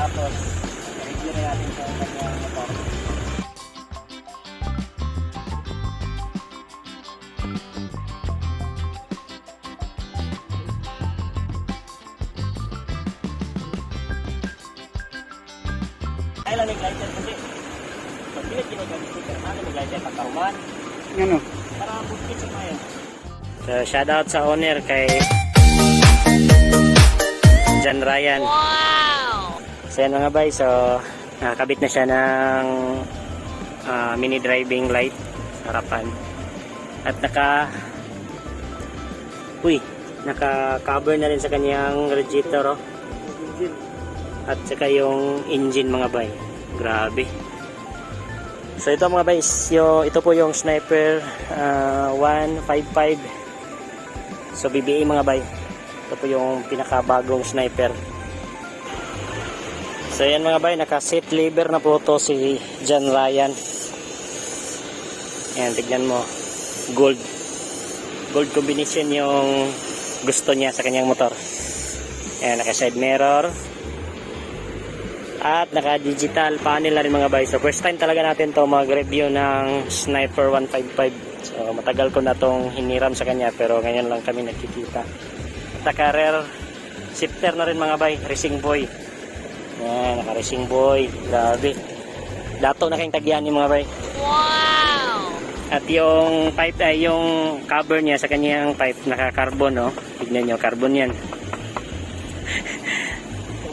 Tapos, review na natin sa kanyang motor. Kailan nag-glider kasi? Pag pilit ginagamit ko, ano nag-glider pagkaruman? Ano? Para bukit sa mayan. So, shoutout sa owner kay John Ryan. Wow! So yan mga bay, so nakakabit na siya ng mini driving light sa harapan. At naka-cover na rin sa kanyang radiator, oh. At saka yung engine mga bay. Grabe. So ito mga bay, ito po yung Sniper 155. So BBA mga bay. Ito po yung pinakabagong Sniper. So yan mga bay, naka-seat lever na po to si John Ryan. Ayan, tignan mo. Gold combination yung gusto niya sa kanyang motor. Ayan, naka-side mirror. At naka-digital panel na rin mga bay. So first time talaga natin to mag-review ng Sniper 155. So matagal ko na tong hiniram sa kanya, pero ngayon lang kami nagkikita. At naka-rear shifter na rin mga bay, Racing Boy. Ayan, naka-Racing Boy. Grabe. Dato na kayong tagyan yung mga bay. Wow! At yung pipe ay yung cover niya sa kanyang pipe, naka-carbon, no? Tignan nyo, carbon yan.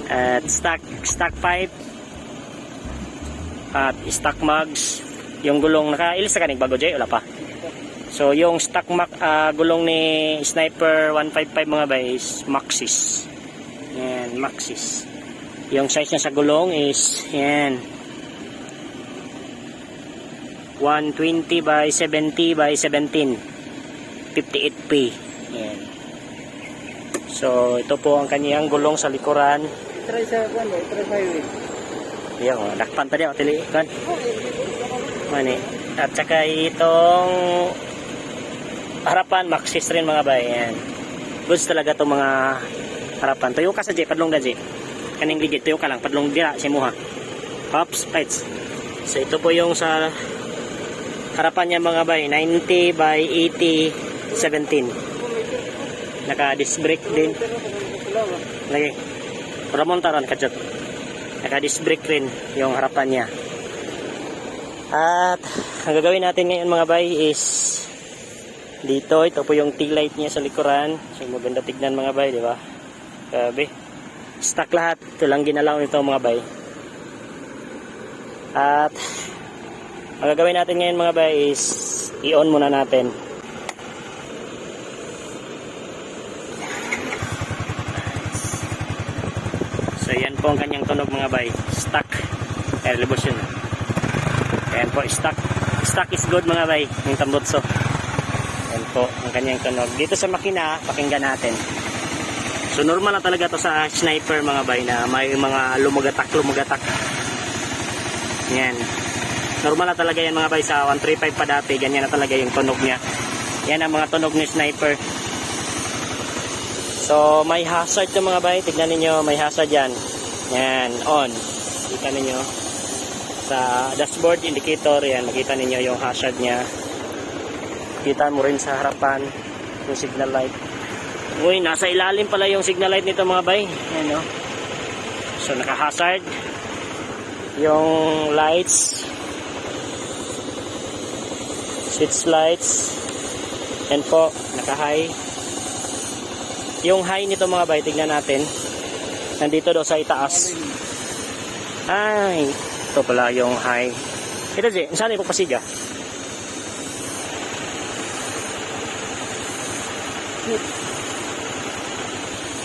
At stock pipe. At stock mugs. Yung gulong, naka-ilis sa kanig bago Jay? Wala pa. So yung stock gulong ni Sniper 155 mga bay is Maxxis. Ayan, Maxxis. Yung size niya sa gulong is yan 120 by 70 by 17 58p. Yan. So ito po ang kaniyang gulong sa likuran. Try sa ano, try highway. Yan, nakpan tadi tili kan. Mani. At saka itong harapan Maxxis rin mga bay. Yan. Goods talaga itong mga harapan. Tuyo ka sa J, padlong gaji. Kaning ligid, tuyo ka lang, padlong dira si Muha. Pops, fights. So ito po yung sa harapan niya mga bay, 90 by 80 17. Naka disc brake din. Lagi. Ramontaran kadjot. Naka disc brake rin yung harapan niya. At ang gagawin natin ngayon mga bay is dito, ito po yung tail light niya sa likuran. So maganda tignan mga bay, di ba? Grabe. Stock lahat. Ito lang ginalaw nito mga bay. At ang gagawin natin ngayon mga bay is i-on muna natin. So yan po ang kanyang tunog mga bay. Stock air libusyon. Yan po, stock is good mga bay. Yung tambutso. Yan po ang kanyang tunog. Dito sa makina, pakinggan natin. So normal na talaga to sa Sniper mga bay na may mga lumagatak. Yan. Normal na talaga yan mga bay sa 135 pa dati. Ganyan na talaga yung tunog niya. Yan ang mga tunog ni Sniper. So may hazard yung mga bay. Tignan niyo, may hazard yan. Yan, on. Kita niyo sa dashboard indicator. Yan, makita niyo yung hazard niya. Kita mo rin sa harapan yung signal light. Uy, nasa ilalim pala yung signal light nito mga bay. Ayan o. So naka-hazard yung lights, switch lights, and po naka-high. Yung high nito mga bay, tignan natin. Nandito daw sa itaas. Ay, ito pala yung high. Ito di, saan yung pagpasiga?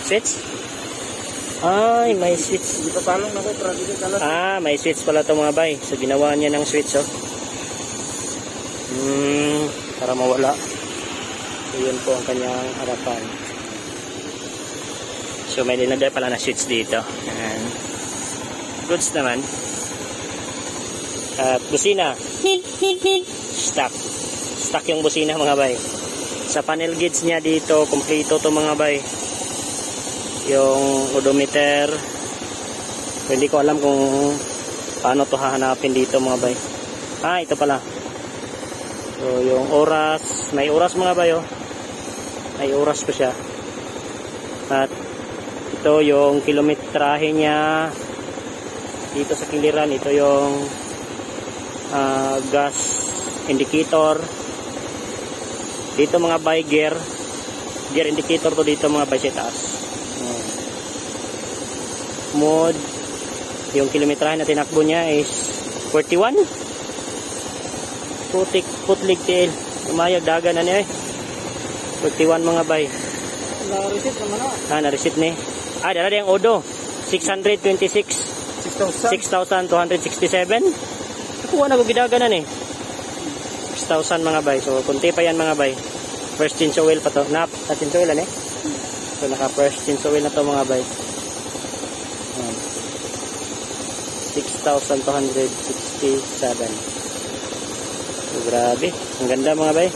Switch? Ay, may switch. Hindi pa talong na ko, pero dito talas. May switch pala ito mga bay. So ginawa niya ng switch oh. Para mawala. So yun po ang kanyang harapan. So may linagay pala na switch dito. And goods naman. At busina. Stock. Stock yung busina mga bay. Sa panel gauge niya dito, kompleto to mga bay. Yung odometer. Hindi ko alam kung paano to hahanapin dito mga bay. Ito pala. So yung oras, may oras mga bay oh. May oras pa siya. At ito yung kilometrahe niya. Dito sa kiliran, ito yung gas indicator. Dito mga bay, gear indicator to dito mga bay sa taas. Mode, yung kilometrahe na tinakbo niya is 41. Putlig tail, umayag daga na niya 41 mga bay. Na-receipt naman na. Na-receipt ni. Dala yung odo 626 6,267. Nakuha na ko gidaga na ni 6,000 mga bay. So kunti pa yan mga bay. First change oil pa to. Sa change oil eh. So naka first change oil na to mga bay. 6,267. So, grabe. Ang ganda mga bay.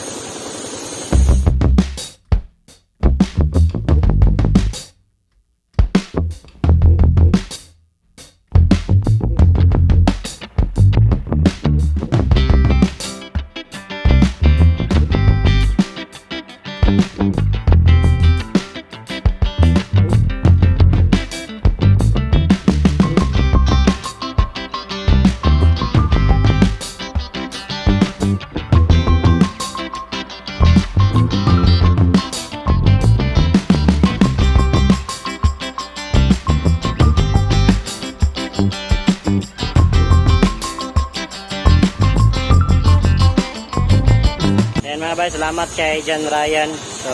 Mga bay, salamat kay John Ryan. So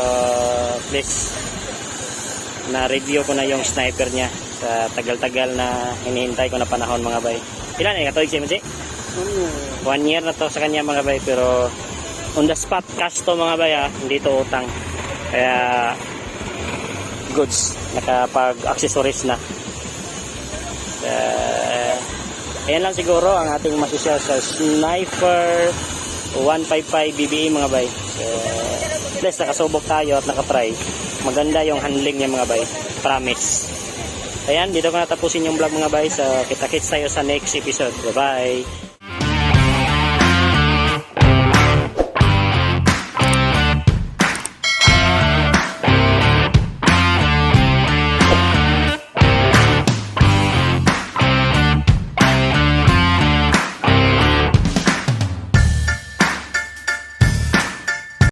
please na-review ko na yung sniper niya sa tagal-tagal na hinihintay ko na panahon mga bay. Ilan katuig siya mo si? 1 year na to sa kanya mga bay, pero on the spot cash to mga bay hindi to utang. Kaya goods, nakapag-accessories na. Ayan lang siguro ang ating masishare sa Sniper 155 BBE mga bay. So, bless, nakasubok tayo at nakatry. Maganda yung handling niya mga bay. Promise. Ayan, dito ko natapusin yung vlog mga bay. So, kita-kits tayo sa next episode. Bye-bye.